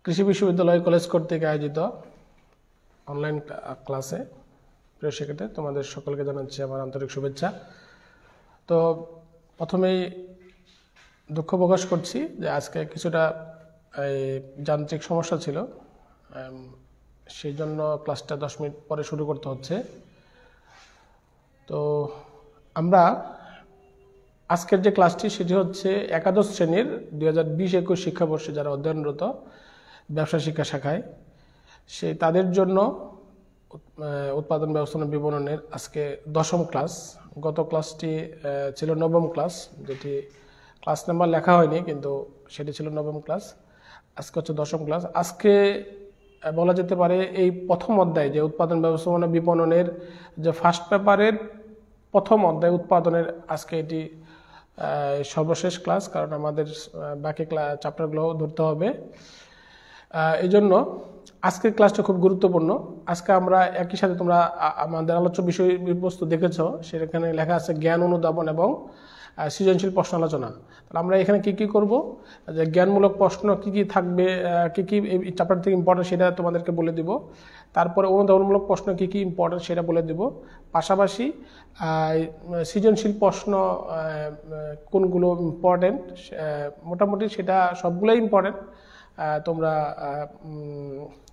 কৃষি বিশ্ববিদ্যালয় কলেজ কর্তৃক আয়োজিত অনলাইন ক্লাসে প্রিয় শিক্ষার্থী তোমাদের সকলকে জানাচ্ছি আমার আন্তরিক শুভেচ্ছা। তো প্রথমেই দুঃখ প্রকাশ করছি যে আজকে কিছুটা যান্ত্রিক সমস্যা ছিল, সেই জন্য ক্লাসটা 10 মিনিট পরে শুরু করতে হচ্ছে। তো আমরা আজকের যে ক্লাসটি সেটি হচ্ছে একাদশ শ্রেণীর 2020-21 শিক্ষাবর্ষে যারা অধ্যয়নরত ব্যবসা শিক্ষা শাখায় তাদের জন্য উৎপাদন ব্যবস্থাপনা বিপণনের আজকে 10ম ক্লাস। গত ক্লাসটি ছিল 9ম ক্লাস, যেটি ক্লাস নাম্বার লেখা হয়নি কিন্তু সেটি ছিল 9ম ক্লাস। আজকে হচ্ছে 10ম ক্লাস। আজকে বলা যেতে পারে এই প্রথম অধ্যায় যে উৎপাদন ব্যবস্থাপনা বিপণনের যে ফার্স্ট পেপারের প্রথম অধ্যায় উৎপাদনের, আজকে এটি সর্বশেষ ক্লাস, কারণ আমাদের বাকি চ্যাপ্টারগুলো ধরতে হবে। এই জন্য আজকের ক্লাসটা খুব গুরুত্বপূর্ণ। আজকে আমরা একই সাথে তোমরা আমাদের আলোচ্য বিষয়বস্তু দেখেছ, সেখানে লেখা আছে জ্ঞান অনুধাবন এবং সৃজনশীল প্রশ্ন আলোচনা। তাহলে আমরা এখানে কি কি করব, যে জ্ঞানমূলক প্রশ্ন কি কি থাকবে, কি কি এই চ্যাপ্টার থেকে ইম্পর্টেন্ট সেটা তোমাদেরকে বলে দিব। তারপরে অনুধাবনমূলক প্রশ্ন কি কি ইম্পর্টেন্ট সেটা বলে দিব। পাশাপাশি সৃজনশীল প্রশ্ন কোনগুলো ইম্পর্টেন্ট, মোটামুটি সেটা সবগুলোই ইম্পর্টেন্ট। তোমরা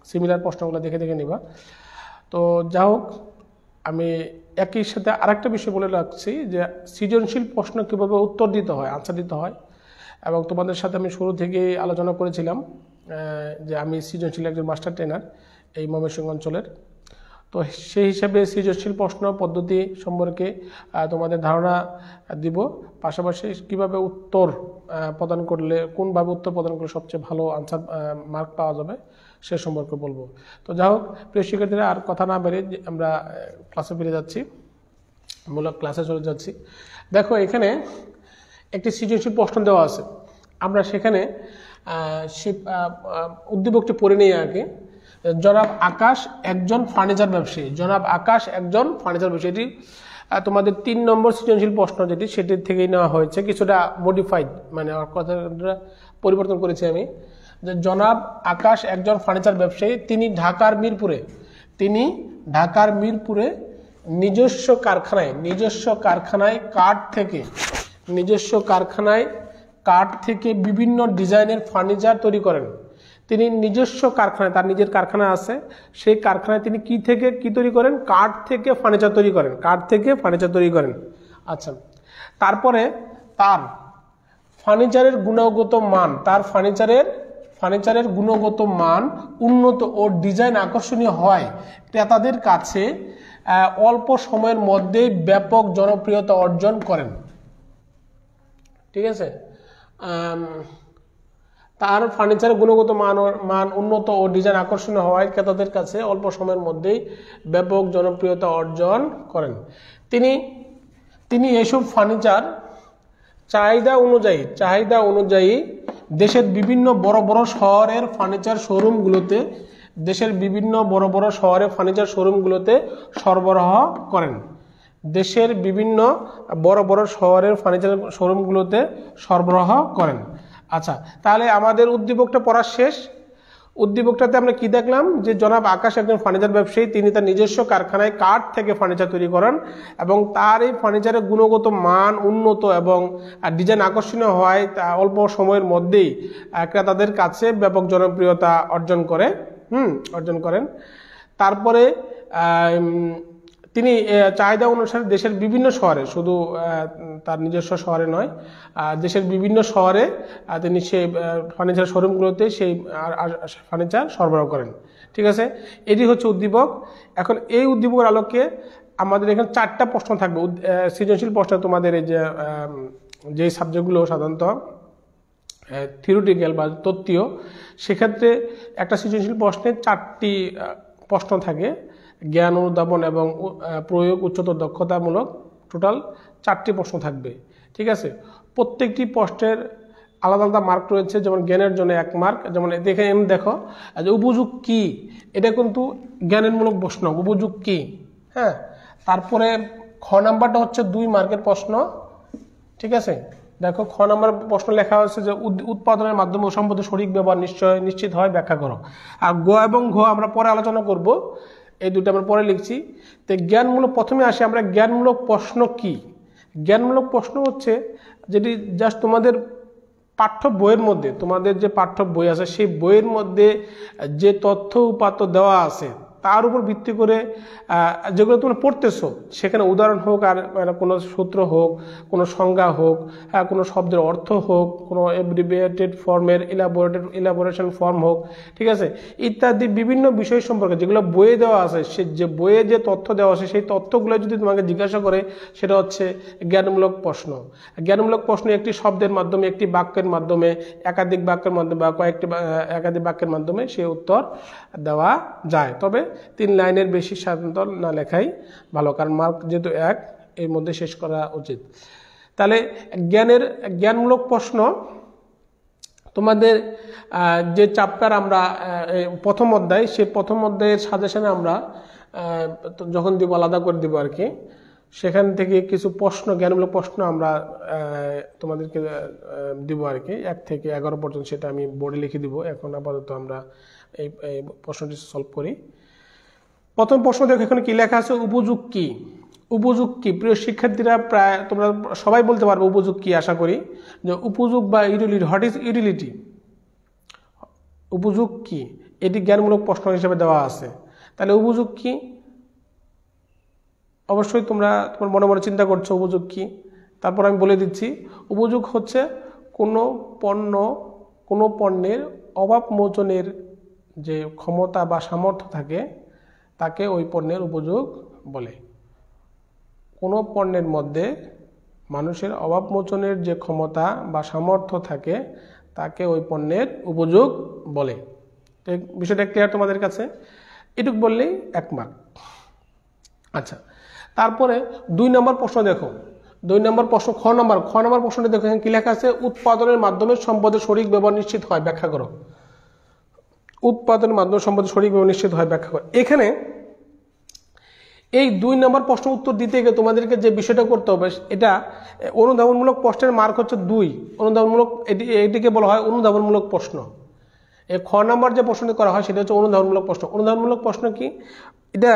সিমিলার প্রশ্নগুলো দেখে দেখে নিবা। তো যা হোক, আমি একই সাথে আরেকটা বিষয় বলে রাখছি যে সৃজনশীল প্রশ্ন কীভাবে উত্তর দিতে হয়, আনসার দিতে হয়। এবং তোমাদের সাথে আমি শুরু থেকেই আলোচনা করেছিলাম যে আমি সৃজনশীল একজন মাস্টার ট্রেনার এই ময়মনসিংহ অঞ্চলের। তো সেই হিসাবে সৃজনশীল প্রশ্ন পদ্ধতি সম্পর্কে তোমাদের ধারণা দিব। পাশাপাশি কীভাবে উত্তর প্রদান করলে, কোনভাবে উত্তর প্রদান করলে সবচেয়ে ভালো আনসার মার্ক পাওয়া যাবে সে সম্পর্কে বলবো। তো যাই হোক প্রিয় শিক্ষার্থীরা, আর কথা না বেরিয়ে আমরা ক্লাসে ফিরে যাচ্ছি, মূলক ক্লাসে চলে যাচ্ছি। দেখো এখানে একটি সৃজনশীল প্রশ্ন দেওয়া আছে, আমরা সেখানে সে উদ্দীপকটি পড়ে নিয়ে আগে। জনাব আকাশ একজন ফার্নিচার ব্যবসায়ী। জনাব আকাশ একজন ফার্নিচার ব্যবসায়ী, এটি তোমাদের 3 নম্বর সৃজনশীল প্রশ্ন যেটি সেটির থেকেই নেওয়া হয়েছে, কিছুটা মডিফাইড, মানে কথাটা পরিবর্তন করেছি আমি। যে জনাব আকাশ একজন ফার্নিচার ব্যবসায়ী, তিনি ঢাকার মিরপুরে নিজস্ব কারখানায় কাঠ থেকে বিভিন্ন ডিজাইনের ফার্নিচার তৈরি করেন। তিনি নিজস্ব কারখানায়, তার নিজের কারখানা আছে, সেই কারখানায় তিনি কি থেকে কি তৈরি করেন? কাঠ থেকে ফার্নিচার তৈরি করেন। আচ্ছা, তারপরে তার ফার্নিচারের গুণগত মান উন্নত ও ডিজাইন আকর্ষণীয় হয় ক্রেতাদের কাছে অল্প সময়ের মধ্যেই ব্যাপক জনপ্রিয়তা অর্জন করেন। ঠিক আছে, তার ফার্নিচারের গুণগত মান উন্নত ও ডিজাইন আকর্ষণীয় হওয়ায় ক্রেতাদের কাছে অল্প সময়ের মধ্যেই ব্যাপক জনপ্রিয়তা অর্জন করেন। তিনি এসব ফার্নিচার চাহিদা অনুযায়ী দেশের বিভিন্ন বড় বড় শহরের ফার্নিচার শোরুমগুলোতে সরবরাহ করেন। আচ্ছা, তাহলে আমাদের উদ্দীপকটা পড়া শেষ। উদ্দীপকটাতে আমরা কি দেখলাম, যে জনাব আকাশ একজন ফার্নিচার ব্যবসায়ী, তিনি তার নিজস্ব কারখানায় কাঠ থেকে ফার্নিচার তৈরি করেন এবং তার এই ফার্নিচারের গুণগত মান উন্নত এবং ডিজাইন আকর্ষণীয় হয়, তা অল্প সময়ের মধ্যেই ক্রেতাদের কাছে ব্যাপক জনপ্রিয়তা অর্জন করেন। তারপরে তিনি চাহিদা অনুসারে দেশের বিভিন্ন শহরে, শুধু তার নিজস্ব শহরে নয়, দেশের বিভিন্ন শহরে তিনি সেই ফার্নিচার শোরুমগুলোতে সেই ফার্নিচার সরবরাহ করেন। ঠিক আছে, এটি হচ্ছে উদ্দীপক। এখন এই উদ্দীপকের আলোকে আমাদের এখানে 4টা প্রশ্ন থাকবে সৃজনশীল প্রশ্ন। তোমাদের এই যে সাবজেক্টগুলো সাধারণত থিওরিটিক্যাল বা তত্ত্বীয়, সেক্ষেত্রে একটা সৃজনশীল প্রশ্নে 4টি প্রশ্ন থাকে, জ্ঞান অনুধাবন এবং প্রয়োগ উচ্চতর দক্ষতামূলক, টোটাল 4টি প্রশ্ন থাকবে। ঠিক আছে, প্রত্যেকটি প্রশ্নের আলাদা আলাদা মার্ক রয়েছে। যেমন জ্ঞানের জন্য 1 মার্ক, যেমন দেখো যে উপযোগ কি, এটা কিন্তু জ্ঞানমূলক প্রশ্ন, উপযোগ কি। হ্যাঁ, তারপরে খ নাম্বারটা হচ্ছে 2 মার্কের প্রশ্ন। ঠিক আছে, দেখো খ নম্বর প্রশ্ন লেখা হয়েছে যে উৎপাদনের মাধ্যমে ও সম্পদের সঠিক ব্যবহার নিশ্চিত হয়, ব্যাখ্যা করো। আর গ এবং ঘ আমরা পরে আলোচনা করব, এই দুটো আমরা পরে লিখছি। তো জ্ঞানমূলক প্রথমে আসি আমরা, জ্ঞানমূলক প্রশ্ন কি? জ্ঞানমূলক প্রশ্ন হচ্ছে যেটি জাস্ট তোমাদের পাঠ্য বইয়ের মধ্যে, তোমাদের যে পাঠ্য বই আছে সেই বইয়ের মধ্যে যে তথ্য উপাত্ত দেওয়া আছে তার উপর ভিত্তি করে যেগুলো তোমরা পড়তেছো, সেখানে উদাহরণ হোক আর কোনো সূত্র হোক, কোনো সংজ্ঞা হোক, কোনো শব্দের অর্থ হোক, কোনো এব্রিভিয়েটেড ফর্মের ইলাবোরেশন ফর্ম হোক, ঠিক আছে, ইত্যাদি বিভিন্ন বিষয় সম্পর্কে যেগুলো বইয়ে দেওয়া আছে, সে যে বইয়ে যে তথ্য দেওয়া আছে সেই তথ্যগুলো যদি তোমাকে জিজ্ঞাসা করে, সেটা হচ্ছে জ্ঞানমূলক প্রশ্ন। জ্ঞানমূলক প্রশ্ন একটি শব্দের মাধ্যমে, একটি বাক্যের মাধ্যমে, একাধিক বাক্যের মাধ্যমে বা একাধিক বাক্যের মাধ্যমে সে উত্তর দেওয়া যায়। তবে 3 লাইনের বেশি সাধারণত না লেখাই ভালো, কারণ মার্ক যেহেতু 1, এর মধ্যে শেষ করা উচিত। তাহলে জ্ঞানমূলক প্রশ্ন তোমাদের যে চ্যাপ্টার আমরা প্রথম অধ্যায়, সেই প্রথম অধ্যায়ের সাজেশনে আমরা যখন দিব আলাদা করে দিব আর কি, সেখান থেকে কিছু প্রশ্ন, জ্ঞানমূলক প্রশ্ন আমরা তোমাদেরকে দিব আর কি, 1 থেকে 11 পর্যন্ত, সেটা আমি বোর্ডে লিখে দিব। এখন আপাতত আমরা এই প্রশ্নটি সলভ করি। প্রথম প্রশ্ন দেখো এখানে কি লেখা আছে, উপযোগ কি? উপযোগ কি? প্রিয় শিক্ষার্থীরা প্রায় তোমরা সবাই বলতে পারবে উপযোগ কি, আশা করি। যে উপযোগ বা ইউটিলিটি, হোয়াট ইজ ইউটিলিটি, উপযোগ কি, এটি জ্ঞানমূলক প্রশ্ন হিসেবে দেওয়া আছে। তাহলে উপযোগ কি? অবশ্যই তোমরা তোমার মনে মনে চিন্তা করছো উপযোগ কি। তারপর আমি বলে দিচ্ছি, উপযোগ হচ্ছে কোনো পণ্যের অভাব মোচনের যে ক্ষমতা বা সামর্থ্য থাকে, তাকে ওই পণ্যের উপযোগ বলে। কোনো পণ্যের মধ্যে মানুষের অভাব মোচনের যে ক্ষমতা বা সামর্থ্য থাকে, তাকে ওই পণ্যের উপযোগ বলে। তো বিষয়টা ক্লিয়ার তোমাদের কাছে? এটুকু বললেই 1 মার্ক। আচ্ছা, তারপরে 2 নম্বর প্রশ্ন দেখো। 2 নম্বর প্রশ্ন খ নম্বর প্রশ্নটা দেখো এখানে কি লেখা আছে, উৎপাদনের মাধ্যমে সম্পদের সঠিক ব্যবহার নিশ্চিত হয়, ব্যাখ্যা করো। উৎপাদনের মাধ্যমে সম্পদের সঠিক ব্যবহার নিশ্চিত হয়, ব্যাখ্যা করো। এখানে এই 2 নম্বর প্রশ্ন উত্তর দিতে গিয়ে তোমাদেরকে যে বিষয়টা করতে হবে, এটা অনুধাবনমূলক প্রশ্নের মার্ক হচ্ছে 2। অনুধাবনমূলক, এটিকে বলা হয় অনুধাবনমূলক প্রশ্ন। এই খ নম্বর যে প্রশ্নটি করা হয় সেটা হচ্ছে অনুধাবনমূলক প্রশ্ন। অনুধাবনমূলক প্রশ্ন কি? এটা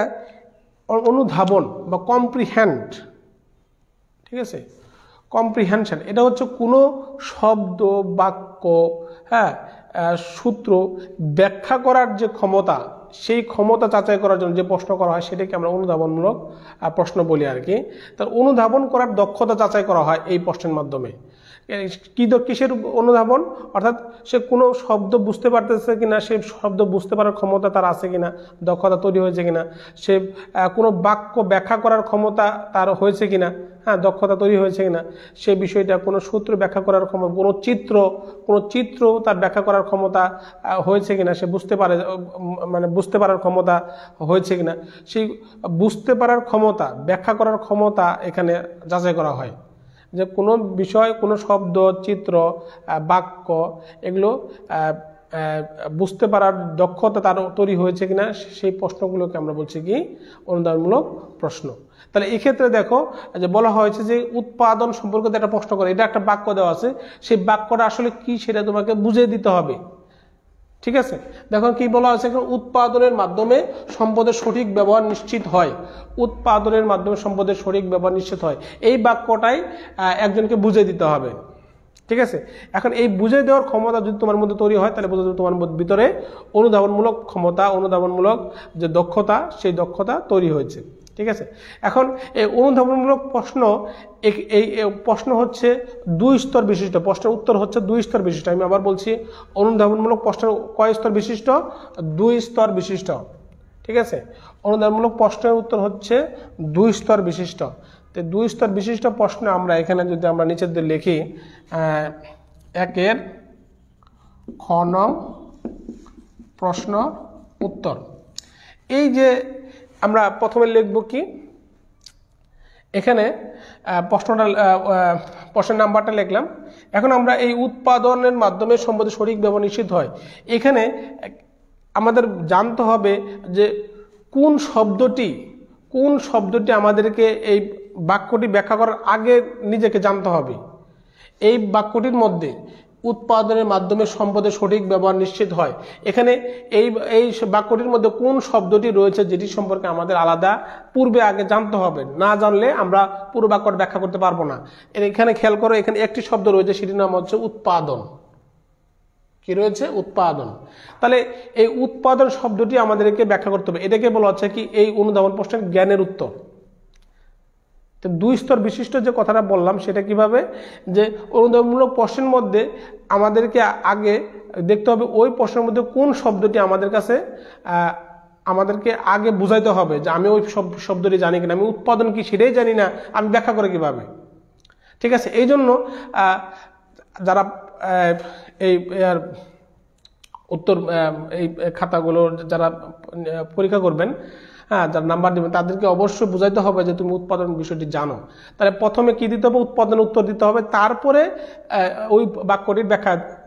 অনুধাবন বা কম্প্রিহেন্ড, ঠিক আছে, কম্প্রিহেনশন। এটা হচ্ছে কোনো শব্দ, বাক্য, সূত্র ব্যাখ্যা করার যে ক্ষমতা, সেই ক্ষমতা যাচাই করার জন্য যে প্রশ্ন করা হয় সেটাকে আমরা অনুধাবনমূলক প্রশ্ন বলি আর কি। তার অনুধাবন করার দক্ষতা যাচাই করা হয় এই প্রশ্নের মাধ্যমে। কিসের অনুধাবন? অর্থাৎ সে কোনো শব্দ বুঝতে পারতেছে কিনা, সে শব্দ বুঝতে পারার ক্ষমতা তার আছে কিনা, দক্ষতা তৈরি হয়েছে কিনা, সে কোনো বাক্য ব্যাখ্যা করার ক্ষমতা তার হয়েছে কিনা, দক্ষতা তৈরি হয়েছে কিনা, সে বিষয়টা কোনো সূত্র ব্যাখ্যা করার ক্ষমতা, কোনো চিত্র তার ব্যাখ্যা করার ক্ষমতা হয়েছে কিনা, সে বুঝতে পারার ক্ষমতা হয়েছে কিনা, সেই বুঝতে পারার ক্ষমতা, ব্যাখ্যা করার ক্ষমতা এখানে যাচাই করা হয়। যে কোনো বিষয়, কোনো শব্দ, চিত্র, বাক্য, এগুলো বুঝতে পারার দক্ষতা তার তৈরি হয়েছে কিনা, সেই প্রশ্নগুলোকে আমরা বলছি কি অনুধাবনমূলক প্রশ্ন। তাহলে এক্ষেত্রে দেখো যে বলা হয়েছে যে উৎপাদন সম্পর্কিত একটা প্রশ্ন করে, এটা একটা বাক্য দেওয়া আছে, সেই বাক্যটা আসলে কি সেটা তোমাকে বুঝিয়ে দিতে হবে, ঠিক আছে। দেখো কি বলা আছে, উৎপাদনের মাধ্যমে সম্পদের সঠিক ব্যবহার নিশ্চিত হয়। উৎপাদনের মাধ্যমে সম্পদের সঠিক ব্যবহার নিশ্চিত হয়, এই বাক্যটাই একজনকে বুঝিয়ে দিতে হবে, ঠিক আছে। এখন এই বুঝিয়ে দেওয়ার ক্ষমতা যদি তোমার মধ্যে তৈরি হয়, তাহলে বোঝা যাবে তোমার ভিতরে অনুধাবনমূলক ক্ষমতা, অনুধাবনমূলক যে দক্ষতা, সেই দক্ষতা তৈরি হয়েছে, ঠিক আছে। এখন এই অনুধাবনমূলক প্রশ্ন, এই প্রশ্ন হচ্ছে 2 স্তর বিশিষ্ট। প্রশ্নের উত্তর হচ্ছে 2 স্তর বিশিষ্ট। আমি আবার বলছি, অনুধাবনমূলক প্রশ্নের কয় স্তর বিশিষ্ট? 2 স্তর বিশিষ্ট, ঠিক আছে। অনুধাবনমূলক প্রশ্নের উত্তর হচ্ছে 2 স্তর বিশিষ্ট। তো 2 স্তর বিশিষ্ট প্রশ্ন আমরা এখানে যদি আমরা নিচের দিকে লিখি, 1 খ নং প্রশ্ন উত্তর। এই যে আমরা প্রথমে লিখব কি, এখানে প্রশ্নের নাম্বারটা লিখলাম। এখন আমরা এই উৎপাদনের মাধ্যমে সম্পদের সঠিক ব্যবহার নিশ্চিত হয়, এখানে আমাদের জানতে হবে যে কোন শব্দটি আমাদেরকে এই বাক্যটি ব্যাখ্যা করার আগে নিজেকে জানতে হবে। এই বাক্যটির মধ্যে উৎপাদনের মাধ্যমে সম্পদের সঠিক ব্যবহার নিশ্চিত হয়। এখানে এই এই বাক্যটির মধ্যে কোন শব্দটি রয়েছে যেটি সম্পর্কে আমাদের আলাদা পূর্বে আগে জানতে হবে, না জানলে আমরা পুরো বাক্যটা ব্যাখ্যা করতে পারবো না। এখানে খেয়াল করো, এখানে একটি শব্দ রয়েছে, সেটির নাম হচ্ছে উৎপাদন। কি রয়েছে? উৎপাদন। তাহলে এই উৎপাদন শব্দটি আমাদেরকে ব্যাখ্যা করতে হবে। এটাকে বলা হচ্ছে কি এই অনুধাবন প্রশ্নের জ্ঞানের উত্তর। তো দুই স্তর বিশিষ্ট যে কথাটা বললাম সেটা কিভাবে, যে অনুধাবনমূলক প্রশ্নের মধ্যে আমাদেরকে আগে দেখতে হবে ওই প্রশ্নের মধ্যে কোন শব্দটি আমাদেরকে আগে বুঝাইতে হবে যে আমি ওই শব্দটি জানি কিনা, আমি উৎপাদন কি সেটাই জানি না, আমি ব্যাখ্যা করে কিভাবে। ঠিক আছে, এই জন্য যারা এই উত্তর এই খাতাগুলো যারা পরীক্ষা করবেন, যার নাম্বার দেবেন, তাদেরকে অবশ্যই বুঝাইতে হবে যে তুমি উৎপাদন বিষয়টি জানো। তাহলে প্রথমে কি দিতে হবে? উৎপাদনের উত্তর দিতে হবে, তারপরে ওই বাক্যটির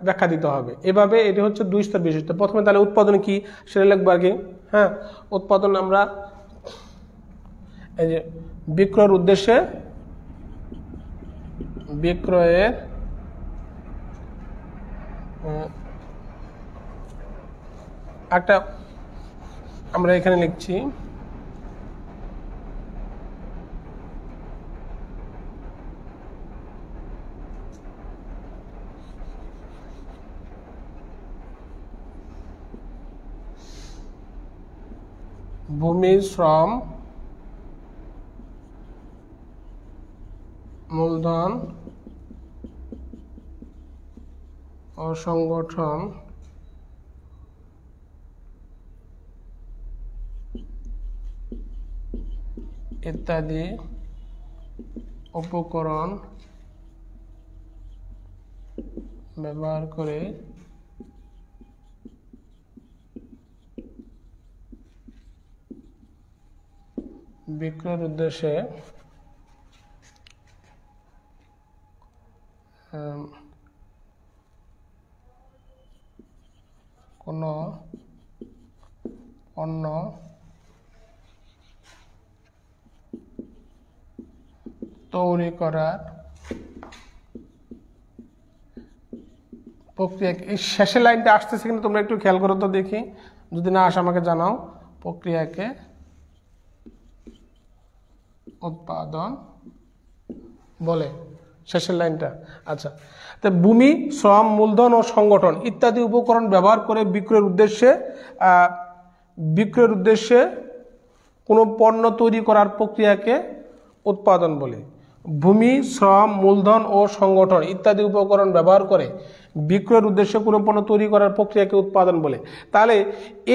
ব্যাখ্যা দিতে হবে। এভাবে এটি হচ্ছে দুই স্তর বিশিষ্ট। প্রথমে তাহলে উৎপাদন কি সেটা লিখবো আর কি। উৎপাদন আমরা এই যে বিক্রয়ের উদ্দেশ্যে, বিক্রয়ের একটা আমরা এখানে লিখছি ভূমি, শ্রম, মূলধন ও সংগঠন ইত্যাদি উপকরণ ব্যবহার করে বিক্রয়ের উদ্দেশ্যে কোনো পণ্য তৈরি করার প্রক্রিয়া। এই শেষের লাইনটা আসতেছে কিন্তু তোমরা একটু খেয়াল করো তো দেখি, যদি না আসে আমাকে জানাও। প্রক্রিয়াকে উৎপাদন বলে, শেষের লাইনটা। আচ্ছা, তো ভূমি, শ্রম, মূলধন ও সংগঠন ইত্যাদি উপকরণ ব্যবহার করে বিক্রয়ের উদ্দেশ্যে কোনো পণ্য তৈরি করার প্রক্রিয়াকে উৎপাদন বলে। ভূমি, শ্রম, মূলধন ও সংগঠন ইত্যাদি উপকরণ ব্যবহার করে বিক্রয়ের উদ্দেশ্যে কোনো পণ্য তৈরি করার প্রক্রিয়াকে উৎপাদন বলে। তাহলে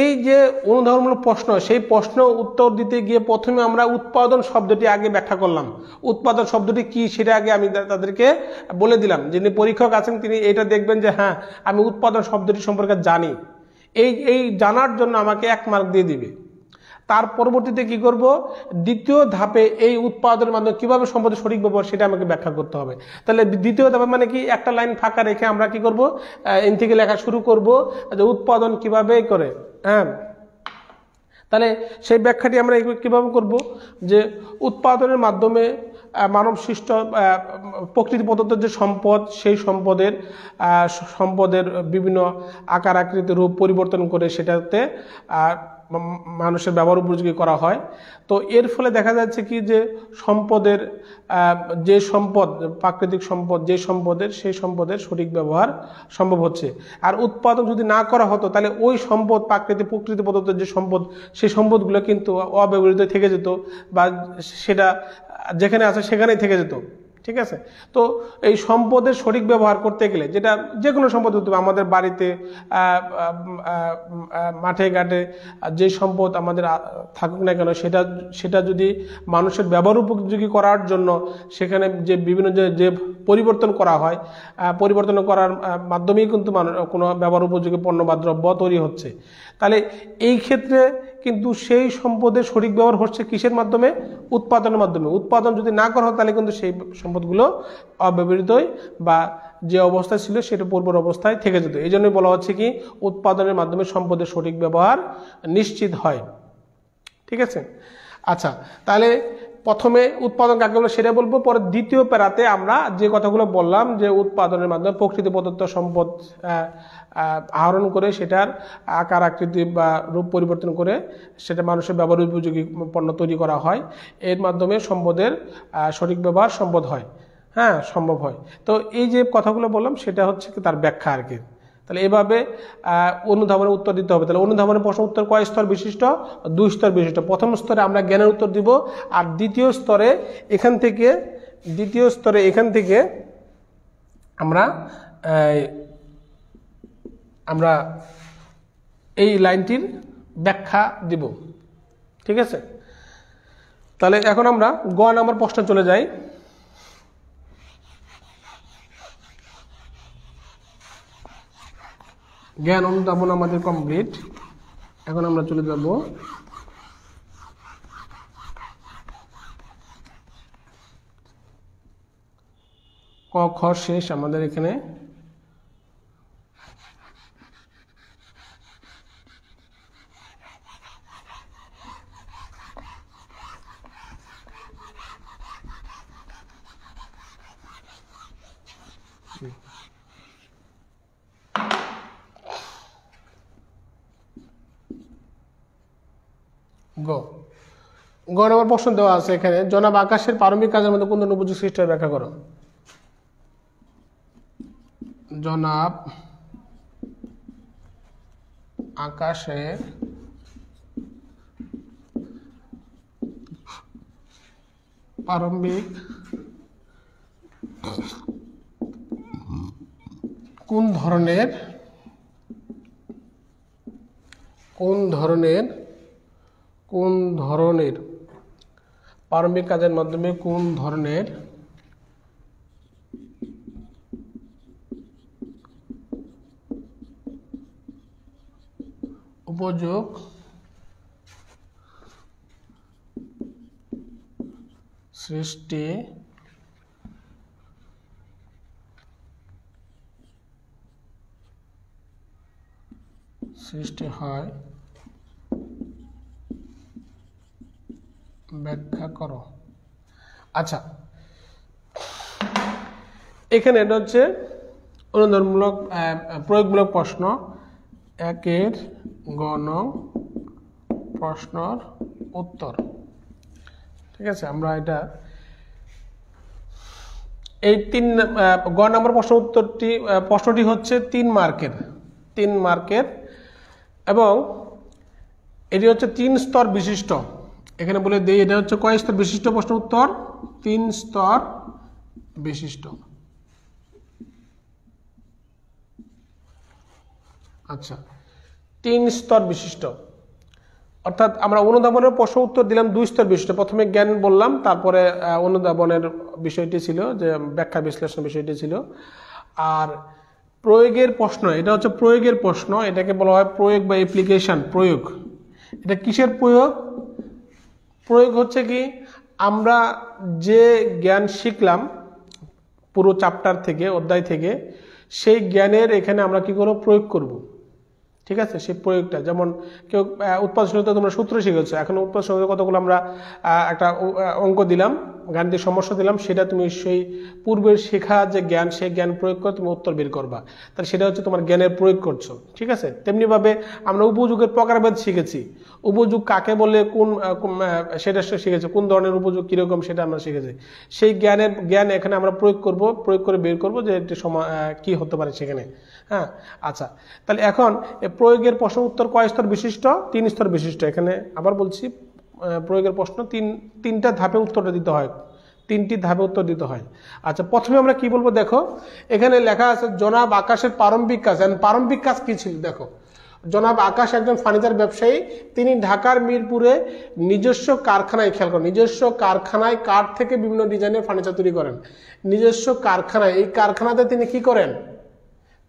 এই যে অনুধাবনমূলক প্রশ্ন, সেই প্রশ্ন উত্তর দিতে গিয়ে প্রথমে আমরা উৎপাদন শব্দটি আগে ব্যাখ্যা করলাম। উৎপাদন শব্দটি কি সেটা আগে আমি তাদেরকে বলে দিলাম। যিনি পরীক্ষক আছেন তিনি এটা দেখবেন যে হ্যাঁ আমি উৎপাদন শব্দটি সম্পর্কে জানি, এই জানার জন্য আমাকে 1 মার্ক দিয়ে দিবে। তার পরবর্তীতে কি করব, দ্বিতীয় ধাপে এই উৎপাদনের মাধ্যমে কিভাবে সম্পদের সঠিক ব্যবহার সেটা আমাকে ব্যাখ্যা করতে হবে। তাহলে দ্বিতীয় ধাপে মানে কি, একটা লাইন ফাঁকা রেখে আমরা কি করব, এন থেকে লেখা শুরু করব যে উৎপাদন কিভাবে করে। তাহলে সেই ব্যাখ্যাটি আমরা কিভাবে করব, যে উৎপাদনের মাধ্যমে মানব সৃষ্ট প্রকৃতি প্রদত্ত যে সম্পদ, সেই সম্পদের বিভিন্ন আকার আকৃতি রূপ পরিবর্তন করে সেটাতে মানুষের ব্যবহার উপযোগী করা হয়। তো এর ফলে দেখা যাচ্ছে কি যে সম্পদের যে সম্পদ, প্রাকৃতিক সম্পদ যে সম্পদের, সেই সম্পদের সঠিক ব্যবহার সম্ভব হচ্ছে। আর উৎপাদন যদি না করা হতো তাহলে ওই সম্পদ, প্রকৃতি প্রদত্ত যে সম্পদ, সেই সম্পদগুলো কিন্তু অব্যবহৃত থেকে যেত, বা সেটা যেখানে আছে সেখানেই থেকে যেত। ঠিক আছে, তো এই সম্পদের সঠিক ব্যবহার করতে গেলে, যেটা যে কোনো সম্পদ হতে হবে, আমাদের বাড়িতে, মাঠে ঘাটে যে সম্পদ আমাদের থাকুক না কেন, সেটা যদি মানুষের ব্যবহার উপযোগী করার জন্য সেখানে যে বিভিন্ন যে পরিবর্তন করা হয়, পরিবর্তন করার মাধ্যমেই কিন্তু কোনো ব্যবহার উপযোগী পণ্য বা দ্রব্য তৈরি হচ্ছে। তাহলে এই ক্ষেত্রে কিন্তু সেই সম্পদের সঠিক ব্যবহার হচ্ছে কিসের মাধ্যমে? উৎপাদনের মাধ্যমে। উৎপাদন যদি না করা হয় তাহলে কিন্তু সেই সম্পদগুলো অব্যবহৃতই বা যে অবস্থায় ছিল সেটা পূর্বের অবস্থায় থেকে যেত। এই জন্যই বলা হচ্ছে কি উৎপাদনের মাধ্যমে সম্পদের সঠিক ব্যবহার নিশ্চিত হয়। ঠিক আছে, আচ্ছা, তাহলে প্রথমে উৎপাদন কাকে বলে সেটা বলবো, পরে দ্বিতীয় প্যারাতে আমরা যে কথাগুলো বললাম যে উৎপাদনের মাধ্যমে প্রকৃতি প্রদত্ত সম্পদ আহরণ করে সেটার আকার আকৃতি বা রূপ পরিবর্তন করে সেটা মানুষের ব্যবহার উপযোগী পণ্য তৈরি করা হয়, এর মাধ্যমে সম্পদের সঠিক ব্যবহার সম্ভব হয়। হ্যাঁ, সম্ভব হয়। তো এই যে কথাগুলো বললাম সেটা হচ্ছে তার ব্যাখ্যা আর কি। তাহলে এভাবে অনুধাবনের উত্তর দিতে হবে। তাহলে অনুধাবনের প্রশ্ন উত্তর কয় স্তর বিশিষ্ট? 2 স্তর বিশিষ্ট। প্রথম স্তরে আমরা জ্ঞানের উত্তর দিব, আর দ্বিতীয় স্তরে এখান থেকে আমরা এই লাইনটির ব্যাখ্যা দিব। ঠিক আছে, তাহলে এখন আমরা গ নাম্বার প্রশ্ন চলে যাই। জ্ঞান অনুধাবন আমাদের কমপ্লিট। এখন আমরা চলে যাব ক খ শেষ আমাদের এখানে। গ নম্বর প্রশ্ন দেওয়া আছে এখানে, জনাব আকাশের প্রারম্ভিক কাজের মধ্যে কোন ধরনের উপযোগ সৃষ্টি হয় ব্যাখ্যা করো। জনাব আকাশের প্রারম্ভিক কোন ধরনের প্রারম্ভিক কাজের মাধ্যমে কোন ধরনের উপযোগ সৃষ্টি হয় ব্যাখ্যা করো। আচ্ছা, এখানে এটা হচ্ছে অনুধাবনমূলক প্রয়োগমূলক প্রশ্ন। 1 গ নং প্রশ্নের উত্তর। ঠিক আছে, আমরা এটা এই গ নম্বর প্রশ্নটি হচ্ছে 3 মার্কের এবং এটি হচ্ছে 3 স্তর বিশিষ্ট। এখানে বলে দেই এটা হচ্ছে কয় স্তর বিশিষ্ট প্রশ্ন উত্তর? 3 স্তর বিশিষ্ট। আচ্ছা, 3 স্তর বিশিষ্ট অর্থাৎ আমরা অনুধাবনের প্রশ্ন উত্তর দিলাম 2 স্তর বিশিষ্ট। প্রথমে জ্ঞান বললাম, তারপরে অনুধাবনের বিষয়টি ছিল যে ব্যাখ্যা বিশ্লেষণ বিষয়টি ছিল। আর প্রয়োগের প্রশ্ন, এটা হচ্ছে প্রয়োগের প্রশ্ন, এটাকে বলা হয় প্রয়োগ বা অ্যাপ্লিকেশন। প্রয়োগ, এটা কিসের প্রয়োগ? প্রয়োগ হচ্ছে কি আমরা যে জ্ঞান শিখলাম পুরো চ্যাপ্টার থেকে, অধ্যায় থেকে, সেই জ্ঞানের এখানে আমরা কি করব? প্রয়োগ করব। ঠিক আছে, সেই প্রয়োগটা, যেমন কেউ উৎপাদনশীলতা তোমরা সূত্র শিখেছো, এখন উৎপাদনশীলতা কতগুলো আমরা একটা অঙ্ক দিলাম, গাণিতিক সমস্যা দিলাম, সেটা তুমি সেই পূর্বের শেখা যে জ্ঞান, সেই জ্ঞান প্রয়োগ করে তুমি উত্তর বের করবা। তাহলে সেটা হচ্ছে তোমার জ্ঞানের প্রয়োগ করছো। ঠিক আছে, তেমনিভাবে আমরা উপযোগের প্রকারভেদ শিখেছি। উপযোগ কাকে বলে, সেটা শিখেছি, কোন ধরনের উপযোগ কিরকম সেটা আমরা শিখেছি। সেই জ্ঞান এখানে আমরা প্রয়োগ করে বের করবো যে এটি কি হতে পারে সেখানে। হ্যাঁ, আচ্ছা, তাহলে এখন প্রয়োগের প্রশ্ন উত্তর কয় স্তর বিশিষ্ট? 3 স্তর বিশিষ্ট। এখানে আবার বলছি, প্রয়োগের প্রশ্ন তিনটা ধাপে উত্তরটা দিতে হয়, 3টি ধাপে উত্তর দিতে হয়। আচ্ছা, প্রথমে আমরা কি বলবো দেখো, এখানে লেখা আছে জনাব আকাশের প্রারম্ভিক কাজ। প্রারম্ভিক কাজ কি ছিল দেখো। জনাব আকাশ একজন ফার্নিচার ব্যবসায়ী, তিনি ঢাকার মিরপুরে নিজস্ব কারখানায়, খেয়াল করেন, নিজস্ব কারখানায় কাঠ থেকে বিভিন্ন ডিজাইনের ফার্নিচার তৈরি করেন। নিজস্ব কারখানায়, এই কারখানাতে তিনি কি করেন?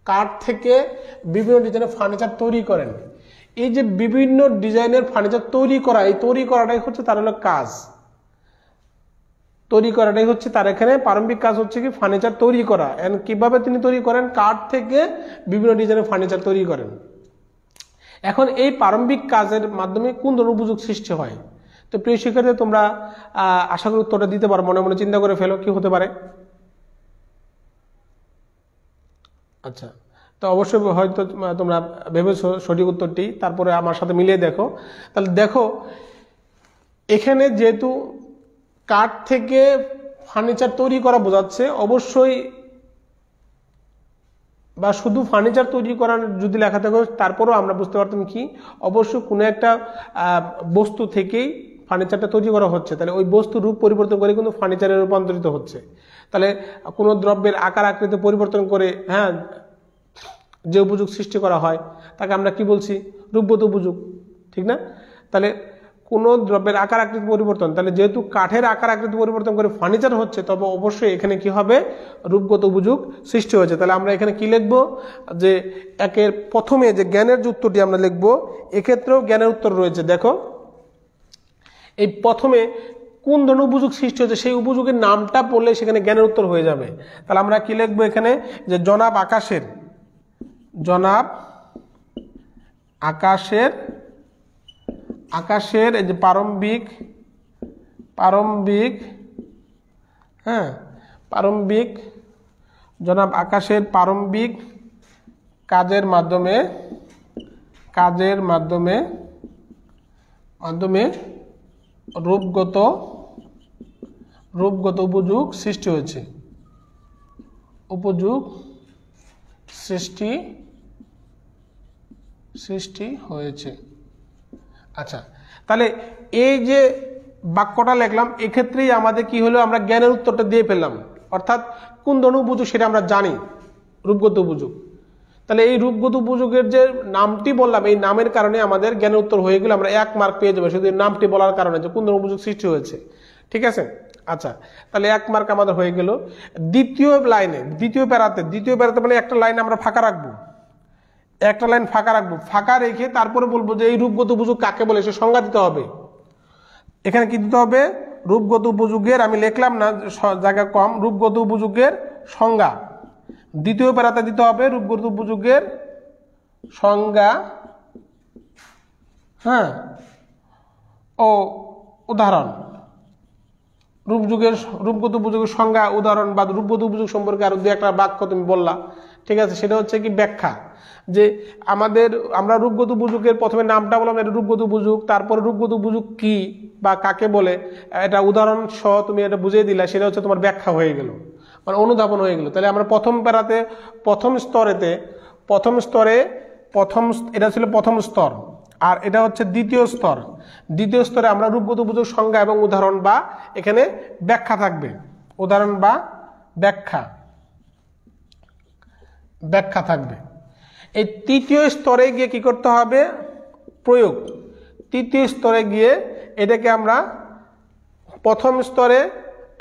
কাঠ থেকে বিভিন্ন ডিজাইনের ফার্নিচার তৈরি করেন। এই যে বিভিন্ন ডিজাইনের ফার্নিচার তৈরি করা, এই তৈরি করাটাই হচ্ছে তার হলো কাজ। তৈরি করাটাই হচ্ছে তার এখানে প্রারম্ভিক কাজ, হচ্ছে কি ফার্নিচার তৈরি করা। কিভাবে তিনি তৈরি করেন? কাঠ থেকে বিভিন্ন ডিজাইনের ফার্নিচার তৈরি করেন। এখন এই প্রারম্ভিক কাজের মাধ্যমে কোন ধরনের উপযোগ সৃষ্টি হয়? তো প্রিয় শিক্ষার্থী, তোমরা আশা করি উত্তরটা দিতে পারো। মনে মনে চিন্তা করে ফেলো কি হতে পারে। আচ্ছা, তো অবশ্যই হয়তো তোমরা ভেবেছো সঠিক উত্তরটি, তারপরে আমার সাথে মিলিয়ে দেখো। তাহলে দেখো, এখানে যেহেতু কাঠ থেকে ফার্নিচার তৈরি করা বোঝাচ্ছে, অবশ্যই বা শুধু ফার্নিচার তৈরি করার যদি লেখা থাকে তারপরেও আমরা বুঝতে পারতাম কি অবশ্যই কোনো একটা বস্তু থেকেই ফার্নিচারটা তৈরি করা হচ্ছে। তাহলে ওই বস্তুর রূপ পরিবর্তন করে কিন্তু ফার্নিচারে রূপান্তরিত হচ্ছে। তাহলে কোনো দ্রব্যের আকার আকৃতি পরিবর্তন করে যে উপযোগ সৃষ্টি করা হয় তাকে আমরা কি বলছি? রূপগত উপযোগ, ঠিক না? তাহলে কোনো দ্রব্যের আকার আকৃতি পরিবর্তন, তাহলে যেহেতু কাঠের আকার আকৃতি পরিবর্তন করে ফার্নিচার হচ্ছে, তবে অবশ্যই এখানে কি হবে? রূপগত উপযোগ সৃষ্টি হয়েছে। তাহলে আমরা এখানে কি লিখব? যে একের প্রথমে যে জ্ঞানের যে উত্তরটি আমরা লিখব, এক্ষেত্রেও জ্ঞানের উত্তর রয়েছে। দেখো, এই প্রথমে কোন ধরনের উপযোগ সৃষ্টি হয়েছে সেই উপযোগের নামটা পড়লে সেখানে জ্ঞানের উত্তর হয়ে যাবে। তাহলে আমরা কি লিখবো এখানে? যে জনাব আকাশের এই যে প্রারম্ভিক জনাব আকাশের প্রারম্ভিক কাজের মাধ্যমে রূপগত উপযোগ সৃষ্টি হয়েছে। আচ্ছা, তাহলে এই যে বাক্যটা লিখলাম, এক্ষেত্রেই আমাদের কি হলো? আমরা জ্ঞানের উত্তরটা দিয়ে ফেললাম। অর্থাৎ কোন ধরনের উপযোগ সেটা আমরা জানি, রূপগত উপযোগ। তাহলে এই রূপগত উপযোগের যে নামটি বললাম, এই নামের কারণে আমাদের জ্ঞানের উত্তর হয়ে গেলে আমরা 1 মার্ক পেয়ে যাবো, শুধু নামটি বলার কারণে যে কোন ধরনের উপযোগ সৃষ্টি হয়েছে। ঠিক আছে? আচ্ছা, তাহলে 1 মার্ক আমাদের হয়ে গেল। দ্বিতীয় প্যারাতে মানে একটা লাইন আমরা ফাঁকা রাখবো, ফাঁকা রেখে তারপরে বলবো যে এই রূপগত উপযোগ কাকে বলে সে সংজ্ঞা দিতে হবে। এখানে কি দিতে হবে? রূপগত উপযোগের, আমি লিখলাম না জায়গা কম, রূপগত উপযোগের সংজ্ঞা। দ্বিতীয় প্যারাতে দিতে হবে রূপগত উপযোগের সংজ্ঞা, ও উদাহরণ। রূপগত উপযোগের সংজ্ঞা, উদাহরণ বা রূপগত উপযোগ সম্পর্কে আরো 2-1টা বাক্য তুমি বললা, ঠিক আছে? সেটা হচ্ছে কি ব্যাখ্যা। যে আমরা রূপগত উপযোগের প্রথমে নামটা বললাম, এটা রূপগত উপযোগ, তারপরে রূপগত উপযোগ কি বা কাকে বলে এটা উদাহরণ সহ তুমি এটা বুঝিয়ে দিলা, সেটা হচ্ছে তোমার ব্যাখ্যা হয়ে গেল, মানে অনুধাবন হয়ে গেল। তাহলে আমরা প্রথম প্যারাতে এটা ছিল প্রথম স্তর, আর এটা হচ্ছে দ্বিতীয় স্তরে আমরা রূপগত উপযোগ সংজ্ঞা এবং উদাহরণ বা এখানে ব্যাখ্যা থাকবে, উদাহরণ বা ব্যাখ্যা থাকবে। এই তৃতীয় স্তরে গিয়ে কি করতে হবে? প্রয়োগ। তৃতীয় স্তরে গিয়ে এটাকে আমরা, প্রথম স্তরে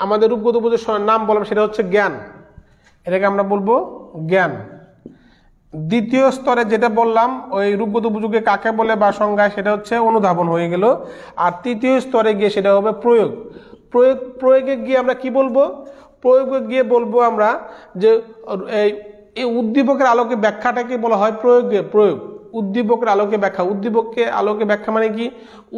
আমাদের রূপগত উপযোগ নাম বললাম সেটা হচ্ছে জ্ঞান, এটাকে আমরা বলবো জ্ঞান। দ্বিতীয় স্তরে যেটা বললাম ওই রূপগত উপযোগে কাকে বলে বা সংজ্ঞায়, সেটা হচ্ছে অনুধাবন হয়ে গেল। আর তৃতীয় স্তরে গিয়ে সেটা হবে প্রয়োগে গিয়ে আমরা কি বলবো? প্রয়োগে গিয়ে বলবো আমরা যে এই উদ্দীপকের আলোকে ব্যাখ্যাটাকে বলা হয় প্রয়োগ। উদ্দীপকের আলোকে ব্যাখ্যা মানে কি?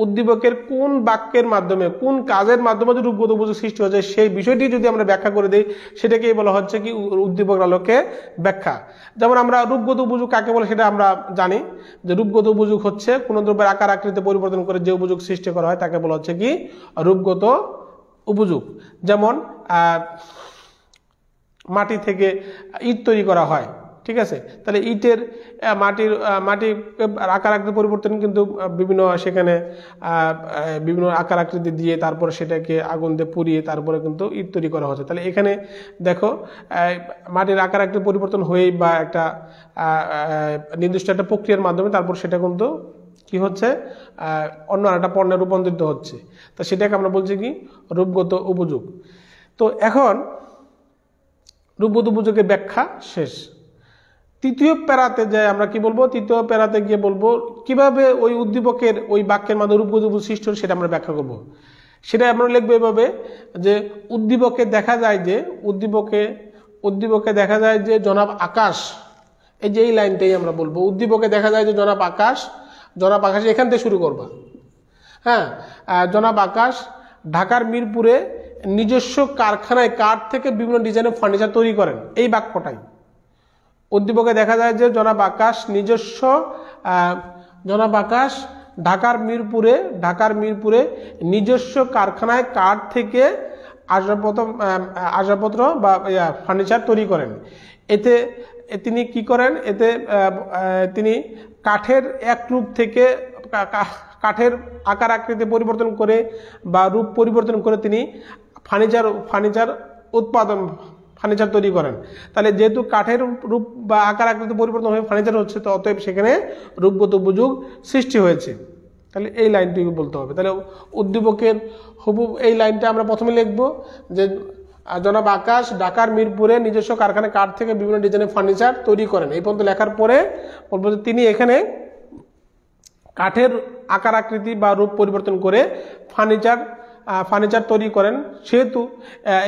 উদ্দীপকের কোন বাক্যের মাধ্যমে, কোন কাজের মাধ্যমে রূপগত উপযোগ সৃষ্টি হয়েছে সেই বিষয়টি যদি আমরা ব্যাখ্যা করে দিই, সেটাকেই বলা হচ্ছে কি উদ্দীপকের আলোকে ব্যাখ্যা। যেমন আমরা রূপগত উপযোগ কাকে বলে সেটা আমরা জানি, যে রূপগত উপযোগ হচ্ছে কোন দ্রব্যের আকার আকৃতি পরিবর্তন করে যে উপযোগ সৃষ্টি করা হয় তাকে বলা হচ্ছে কি রূপগত উপযোগ। যেমন মাটি থেকে ইট তৈরি করা হয়, ঠিক আছে? তাহলে ইটের মাটির আকার আকৃতি পরিবর্তন কিন্তু সেখানে বিভিন্ন আকার আকৃতি দিয়ে তারপরে সেটাকে আগুন দিয়ে পুড়িয়ে তারপরে কিন্তু ইট তৈরি করা হচ্ছে। তাহলে এখানে দেখো মাটির আকার আকৃতি পরিবর্তন হয়েই বা একটা নির্দিষ্ট একটা প্রক্রিয়ার মাধ্যমে তারপর সেটা কিন্তু কি হচ্ছে? অন্য একটা পণ্যে রূপান্তরিত হচ্ছে। তো সেটাকে আমরা বলছি কি রূপগত উপযোগ। তো এখন রূপগত উপযোগের ব্যাখ্যা শেষ। তৃতীয় প্যারাতে যে আমরা কি বলবো? তৃতীয় প্যারাতে গিয়ে বলবো কিভাবে ওই উদ্দীপকের ওই বাক্যের মাধ্যমে রূপগত উপযোগ সৃষ্টি হল সেটা আমরা ব্যাখ্যা করবো। সেটা আমরা লিখবো এভাবে যে উদ্দীপকে দেখা যায় যে জনাব আকাশ, এই যে এই লাইনটাই আমরা বলবো। উদ্দীপকে দেখা যায় যে জনাব আকাশ এখান থেকে শুরু করবা। হ্যাঁ, জনাব আকাশ ঢাকার মিরপুরে নিজস্ব কারখানায় কাঠ থেকে বিভিন্ন ডিজাইনের ফার্নিচার তৈরি করেন, এই বাক্যটাই উদ্দীপকে দেখা যায় যে জনাব আকাশ ঢাকার মিরপুরে নিজস্ব কারখানায় কাঠ থেকে আসবাবপত্র বা ফার্নিচার তৈরি করেন। এতে তিনি কি করেন, তিনি কাঠের এক রূপ থেকে কাঠের আকার আকৃতি পরিবর্তন করে বা রূপ পরিবর্তন করে তিনি ফার্নিচার তৈরি করেন। তাহলে যেহেতু কাঠের রূপ বা আকার আকৃতি পরিবর্তন হয়ে ফার্নিচার হচ্ছে, তো অতএব সেখানে রূপগত উপযোগ সৃষ্টি হয়েছে। তাহলে এই লাইনটুকু বলতে হবে। তাহলে উদ্দীপকের হুবহু এই লাইনটা আমরা প্রথমে লিখব যে জনাব আকাশ ঢাকার মিরপুরে নিজস্ব কারখানায় কাঠ থেকে বিভিন্ন ডিজাইনের ফার্নিচার তৈরি করেন। এই পর্যন্ত লেখার পরে বলবো যে তিনি এখানে কাঠের আকার আকৃতি বা রূপ পরিবর্তন করে ফার্নিচার তৈরি করেন, সেহেতু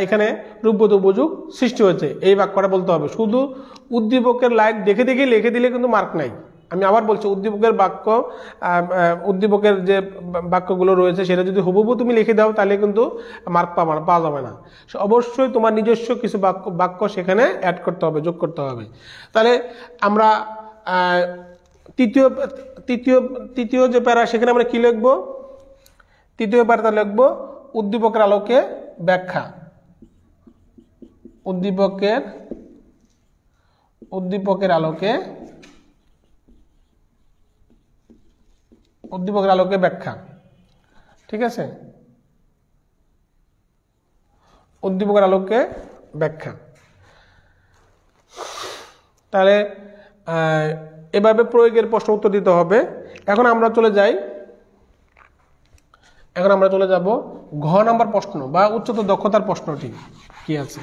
এখানে রূপগত উপযোগ সৃষ্টি হয়েছে, এই বাক্যটা বলতে হবে। শুধু উদ্দীপকের লাইন দেখে লিখে দিলে কিন্তু মার্ক নাই। আমি আবার বলছি, উদ্দীপকের যে বাক্যগুলো রয়েছে সেটা যদি হুবহু তুমি লিখে দাও তাহলে কিন্তু মার্ক পাওয়া যাবে না। অবশ্যই তোমার নিজস্ব কিছু বাক্য সেখানে অ্যাড করতে হবে, যোগ করতে হবে। তাহলে আমরা তৃতীয় যে প্যারা, সেখানে আমরা কি লিখবো? তৃতীয় প্যারাটা লিখবো উদ্দীপকের আলোকে ব্যাখ্যা। উদ্দীপকের আলোকে ব্যাখ্যা, ঠিক আছে? উদ্দীপকের আলোকে ব্যাখ্যা। তাহলে এভাবে প্রয়োগের প্রশ্ন উত্তর দিতে হবে। এখন আমরা চলে যাব ঘ নাম্বার প্রশ্ন বা উচ্চতর দক্ষতার প্রশ্নটি কি আছে।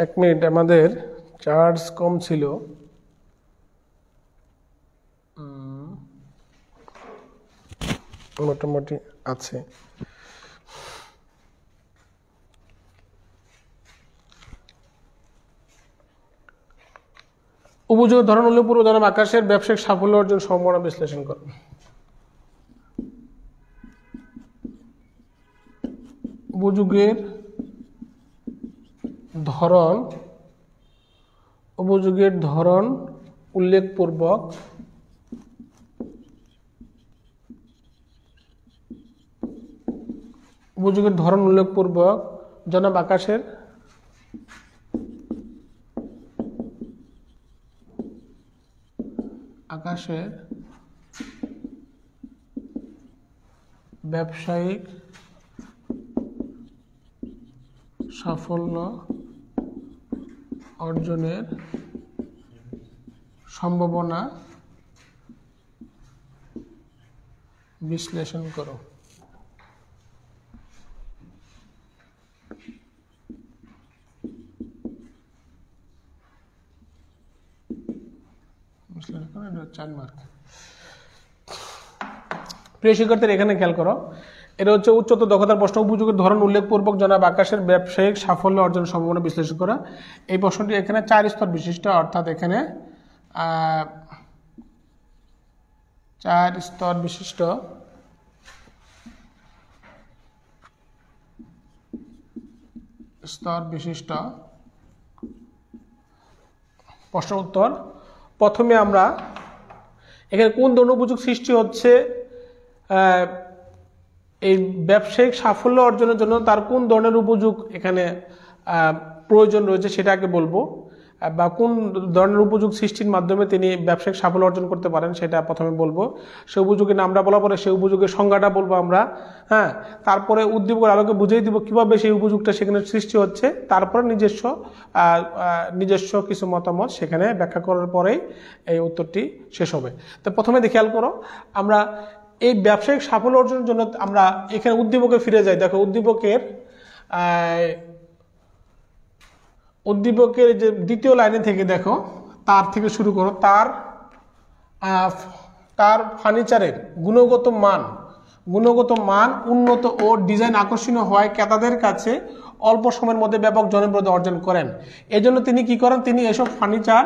এক মিনিট, আমাদের চার্জ কম ছিল। মোটামুটি আছে। উপযোগের ধরন হলে পুরো জনাব আকাশের ব্যবসায়িক সাফল্য অর্জন সম্ভাবনা বিশ্লেষণ করো। উপযোগের ধরন উল্লেখপূর্বক জনাব আকাশের ব্যবসায়িক সাফল্য অর্জনের সম্ভাবনা বিশ্লেষণ করো। প্রিয় শিক্ষার্থীরা, এখানে খেয়াল করো, এটা হচ্ছে উচ্চতর দক্ষতার প্রশ্ন। উপযোগের ধরন উল্লেখপূর্বক জনাব আকাশের ব্যবসায়িক সাফল্য অর্জন সম্ভাবনা বিশ্লেষণ করা। এই প্রশ্নটি এখানে 4 স্তর বিশিষ্ট, অর্থাৎ এখানে 4 স্তর বিশিষ্ট প্রশ্ন উত্তর। প্রথমে আমরা এখানে কোন ধরনের উপযোগ সৃষ্টি হচ্ছে, এই ব্যবসায়িক সাফল্য অর্জনের জন্য তার কোন ধরনের উপযোগ এখানে প্রয়োজন রয়েছে সেটা আগে বলবো। বা কোন ধরনের উপযোগ সৃষ্টির মাধ্যমে তিনি ব্যবসায়িক সাফল্য অর্জন করতে পারেন সেটা প্রথমে বলবো। সেই উপযোগের নামটা বলার পরে সেই উপযোগের সংজ্ঞাটা বলবো আমরা, হ্যাঁ। তারপরে উদ্দীপকের আলোকে বুঝিয়ে দিব কিভাবে সেই উপযোগটা সেখানে সৃষ্টি হচ্ছে। তারপরে নিজস্ব কিছু মতামত সেখানে ব্যাখ্যা করার পরেই এই উত্তরটি শেষ হবে। তো প্রথমে খেয়াল করো, আমরা এই ব্যবসায়িক সাফল্য অর্জনের জন্য আমরা এখানে উদ্দীপকে ফিরে যাই। দেখো উদ্দীপকের যে দ্বিতীয় লাইনে থেকে দেখো, তার থেকে শুরু করো। তার ফার্নিচারের গুণগত মান উন্নত ও ডিজাইন আকর্ষণীয় হওয়ায় ক্রেতাদের কাছে অল্প সময়ের মধ্যে ব্যাপক জনপ্রিয়তা অর্জন করেন। এজন্য তিনি কি করেন, তিনি এসব ফার্নিচার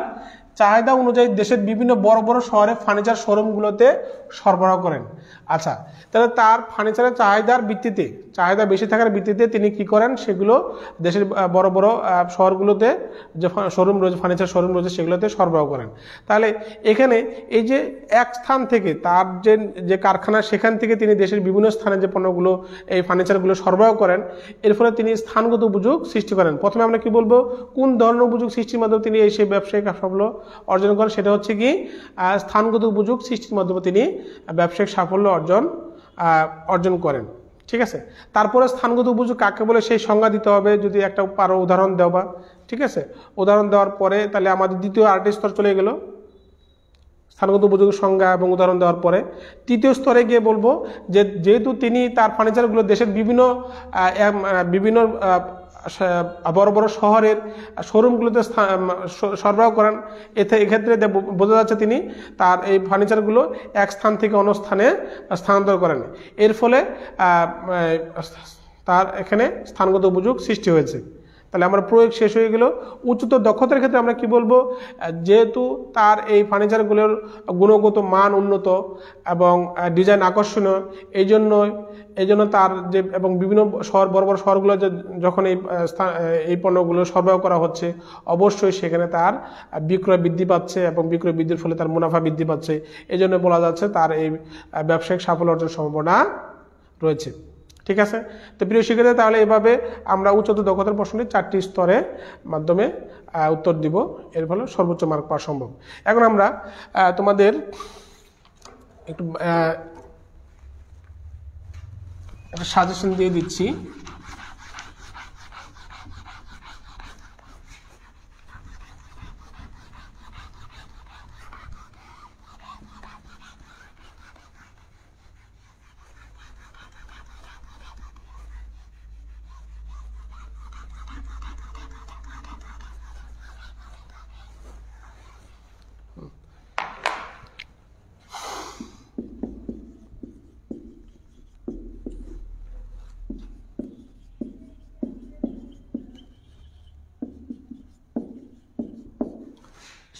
চাহিদা অনুযায়ী দেশের বিভিন্ন বড় বড় শহরে ফার্নিচার শোরুমগুলোতে সরবরাহ করেন। আচ্ছা, তাহলে তার ফার্নিচারের চাহিদা বেশি থাকার ভিত্তিতে তিনি কি করেন, সেগুলো দেশের বড় বড় শহরগুলোতে যে শোরুম রয়েছে, ফার্নিচার শোরুম রয়েছে, সেগুলোতে সরবরাহ করেন। তাহলে এখানে এই যে এক স্থান থেকে তার যে কারখানা, সেখান থেকে তিনি দেশের বিভিন্ন স্থানে যে পণ্যগুলো, এই ফার্নিচারগুলো সরবরাহ করেন, এর ফলে তিনি স্থানগত উপযোগ সৃষ্টি করেন। প্রথমে আমরা কি বলবো, কোন ধরনের উপযোগ সৃষ্টির মাধ্যমে তিনি এই সেই ব্যবসায়িক সাফল্য অর্জন করেন, সেটা হচ্ছে কি স্থানগত উপযোগ সৃষ্টির মাধ্যমে তিনি ব্যবসায়িক সাফল্য অর্জন করেন। ঠিক আছে, তারপরে স্থানগত উপযোগ কাকে বলে সেই সংজ্ঞা দিতে হবে, যদি একটা পারো উদাহরণ দেওয়া। ঠিক আছে, উদাহরণ দেওয়ার পরে তাহলে আমাদের দ্বিতীয় আরেকটি স্তর চলে গেল, স্থানগত উপযোগের সংজ্ঞা এবং উদাহরণ দেওয়ার পরে তৃতীয় স্তরে গিয়ে বলবো যে যেহেতু তিনি তার ফার্নিচারগুলো দেশের বিভিন্ন বড় বড় শহরের শোরুমগুলোতে সরবরাহ করেন, এক্ষেত্রে বোঝা যাচ্ছে তিনি তার এই ফার্নিচারগুলো এক স্থান থেকে অন্য স্থানে স্থানান্তর করেন। এর ফলে তার এখানে স্থানগত উপযোগ সৃষ্টি হয়েছে। তাহলে আমার প্রয়োগ শেষ হয়ে গেল। উচ্চতর দক্ষতার ক্ষেত্রে আমরা কি বলবো, যেহেতু তার এই ফার্নিচারগুলোর গুণগত মান উন্নত এবং ডিজাইন আকর্ষণীয়, এই জন্য তার যে এবং বিভিন্ন বড় বড় শহরগুলো যখন এই পণ্যগুলো সরবরাহ করা হচ্ছে, অবশ্যই সেখানে তার বিক্রয় বৃদ্ধি পাচ্ছে এবং বিক্রয় বৃদ্ধির ফলে তার মুনাফা বৃদ্ধি পাচ্ছে। এই জন্য বলা যাচ্ছে তার এই ব্যবসায়িক সাফল্য অর্জন সম্ভাবনা রয়েছে। ঠিক আছে, তো প্রিয় শিক্ষার্থী, তাহলে এভাবে আমরা উচ্চতর দক্ষতার প্রশ্নের 4টি স্তরের মাধ্যমে উত্তর দিব, এর ফলে সর্বোচ্চ মার্ক পাওয়া সম্ভব। এখন আমরা তোমাদের একটু একটা সাজেশন দিয়ে দিচ্ছি।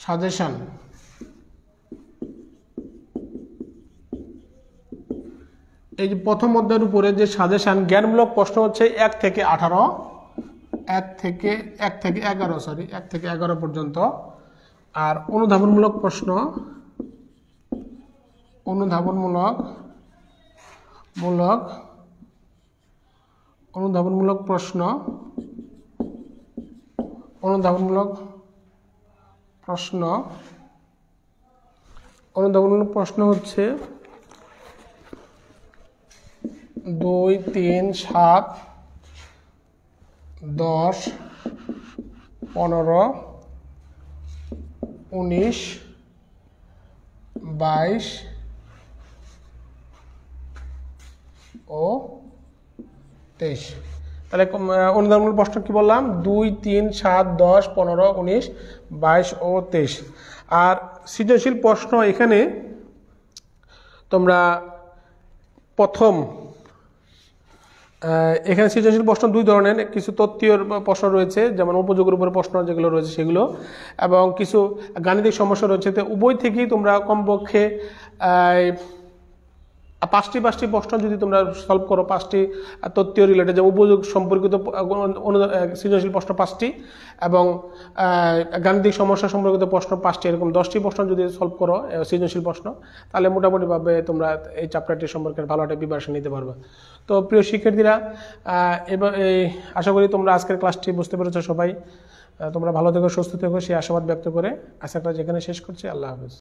সাজেশন, এই যে প্রথম অধ্যায়ের উপরে যে সাজেশন, জ্ঞানমূলক প্রশ্ন হচ্ছে 1 থেকে 11 পর্যন্ত। আর অনুধাবনমূলক প্রশ্ন হচ্ছে 2, 3, 7, 10, 15, 19, 22 ও 23। তাহলে অনুধাবনমূলক প্রশ্ন কি বললাম, 2, 3, 7, 10, 15, 19, 22 ও 23। আর সৃজনশীল প্রশ্ন এখানে তোমরা এখানে সৃজনশীল প্রশ্ন 2 ধরনের, কিছু তথ্যীয় প্রশ্ন রয়েছে, যেমন উপযোগের উপরে প্রশ্ন যেগুলো রয়েছে সেগুলো, এবং কিছু গাণিতিক সমস্যা রয়েছে। তো উভয় থেকেই তোমরা কমপক্ষে 5টি প্রশ্ন যদি তোমরা সলভ করো, 5টি তথ্য রিলেটেড, যেমন উপযোগ সম্পর্কিত সৃজনশীল প্রশ্ন 5টি এবং গাণিতিক সমস্যা সম্পর্কিত প্রশ্ন 5টি, এরকম 10টি প্রশ্ন যদি সলভ করো সৃজনশীল প্রশ্ন, তাহলে মোটামুটিভাবে তোমরা এই চ্যাপ্টারটি সম্পর্কে ভালো একটা প্রিপারেশন নিতে পারবে। তো প্রিয় শিক্ষার্থীরা, এবার আশা করি তোমরা আজকের ক্লাসটি বুঝতে পেরেছো সবাই। তোমরা ভালো থেকো, সুস্থ থেকো, সেই আশাবাদ ব্যক্ত করে আজকের ক্লাস যেখানে শেষ করছি। আল্লাহ হাফেজ।